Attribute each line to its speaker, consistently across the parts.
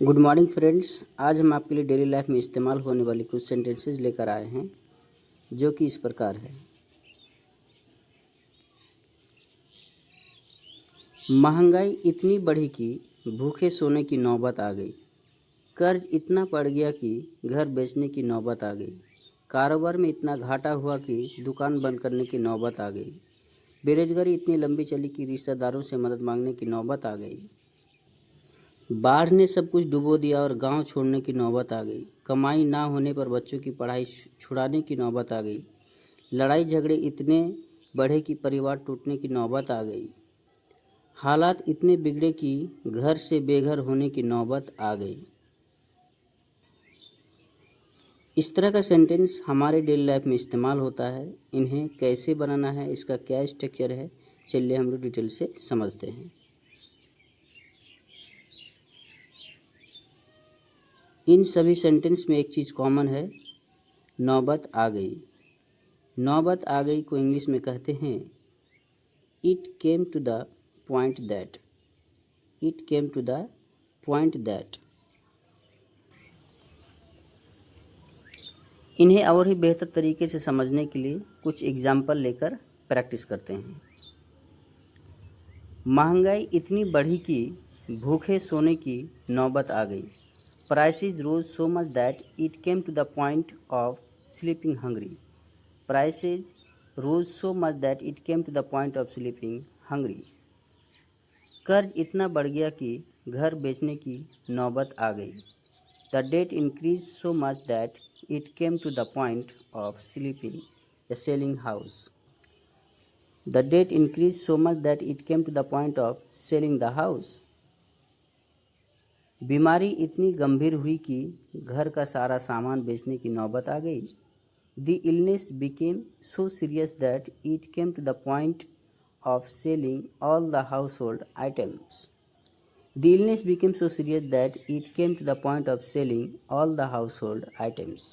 Speaker 1: Good morning friends. आज हम आपके लिए डेली लाइफ में इस्तेमाल होने वाली कुछ सेंटेंसेस लेकर आए हैं जो कि इस प्रकार है। महंगाई इतनी बढ़ी कि भूखे सोने की नौबत आ गई। कर्ज इतना बढ़ गया कि घर बेचने की नौबत आ गई। कारोबार में इतना घाटा हुआ कि दुकान बंद करने की नौबत आ गई। बेरोजगारी इतनी लंबी चली कि रिश्तेदारों से मदद मांगने की नौबत आ गई। बाढ़ ने सब कुछ डुबो दिया और गांव छोड़ने की नौबत आ गई। कमाई ना होने पर बच्चों की पढ़ाई छुड़ाने की नौबत आ गई। लड़ाई झगड़े इतने बढ़े कि परिवार टूटने की नौबत आ गई। हालात इतने बिगड़े कि घर से बेघर होने की नौबत आ गई। इस तरह का सेंटेंस हमारे डेली लाइफ में इस्तेमाल होता है। इन्हें कैसे बनाना है, इसका क्या स्ट्रक्चर है, चलिए हम लोग डिटेल से समझते हैं। इन सभी सेंटेंस में एक चीज़ कॉमन है, नौबत आ गई। नौबत आ गई को इंग्लिश में कहते हैं it came to the point that. It came to the point that. इन्हें और ही बेहतर तरीके से समझने के लिए कुछ एग्जाम्पल लेकर प्रैक्टिस करते हैं। महंगाई इतनी बढ़ी कि भूखे सोने की नौबत आ गई। Prices rose so much that it came to the point of sleeping hungry. Prices rose so much that it came to the point of sleeping hungry. कर्ज इतना बढ़ गया कि घर बेचने की नौबत आ गई। The debt increase so much that it came to the point of sleeping या selling house. The debt increase so much that it came to the point of selling the house. बीमारी इतनी गंभीर हुई कि घर का सारा सामान बेचने की नौबत आ गई। The illness became so serious that it came to the point of selling all the household items. The illness became so serious that it came to the point of selling all the household items.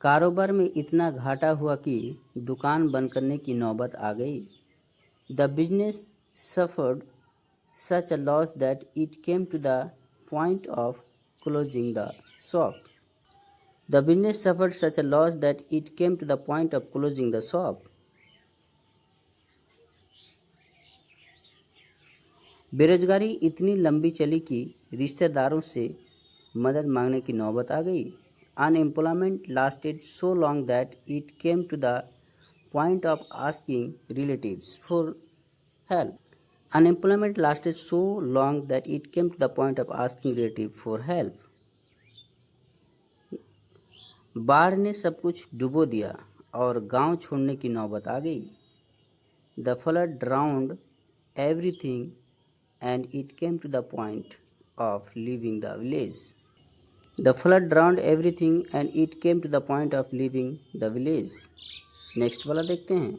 Speaker 1: कारोबार में इतना घाटा हुआ कि दुकान बंद करने की नौबत आ गई। The business suffered such a loss that it came to the point of closing the shop. The business suffered such a loss that it came to the point of closing the shop. बेरोजगारी इतनी लंबी चली कि रिश्तेदारों से मदद मांगने की नौबत आ गई। Unemployment lasted so long that it came to the point of asking relatives for help. Unemployment lasted so long that it came to the point of asking relative for help. बाढ़ ने सब कुछ डुबो दिया और गांव छोड़ने की नौबत आ गई। The flood drowned everything and it came to the point of leaving the village. The flood drowned everything and it came to the point of leaving the village. Next वाला देखते हैं।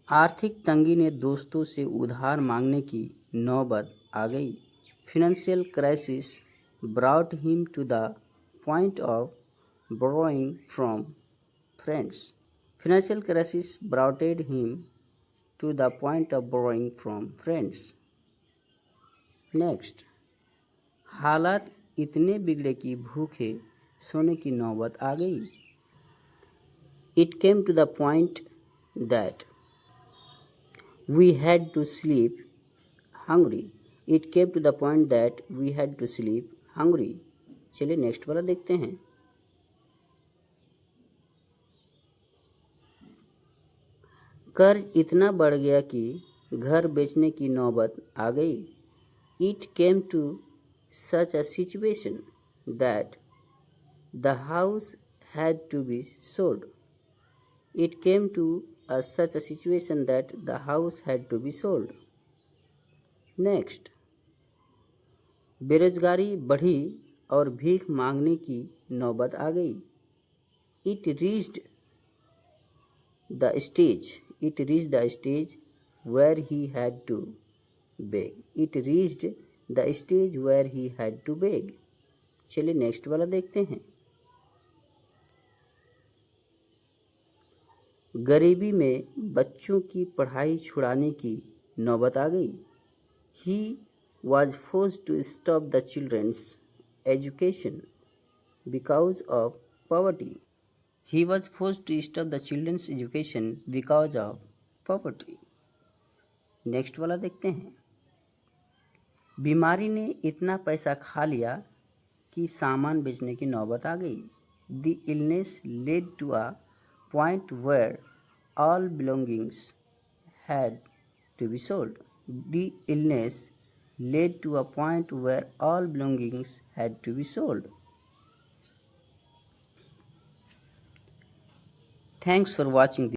Speaker 1: आर्थिक तंगी ने दोस्तों से उधार मांगने की नौबत आ गई। Financial crisis brought him to the point of borrowing from friends. Financial crisis brought him to the point of borrowing from friends. Next, हालात इतने बिगड़े कि भूखे सोने की नौबत आ गई। It came to the point that we had to sleep hungry. It came to the point that we had to sleep hungry. चलिए नेक्स्ट वाला देखते हैं। कर्ज इतना बढ़ गया कि घर बेचने की नौबत आ गई। It came to such a situation that the house had to be sold. It came to such a situation that the house had to be sold. Next, बेरोजगारी बढ़ी और भीख मांगने की नौबत आ गई। It reached the stage where he had to beg. It reached the stage where he had to beg. चलिए नेक्स्ट वाला देखते हैं। गरीबी में बच्चों की पढ़ाई छुड़ाने की नौबत आ गई। He was forced to stop the children's education because of poverty. He was forced to stop the children's education because of poverty. Next वाला देखते हैं। बीमारी ने इतना पैसा खा लिया कि सामान बेचने की नौबत आ गई। The illness led to a point where all belongings had to be sold. The illness led to a point where all belongings had to be sold. Thanks for watching.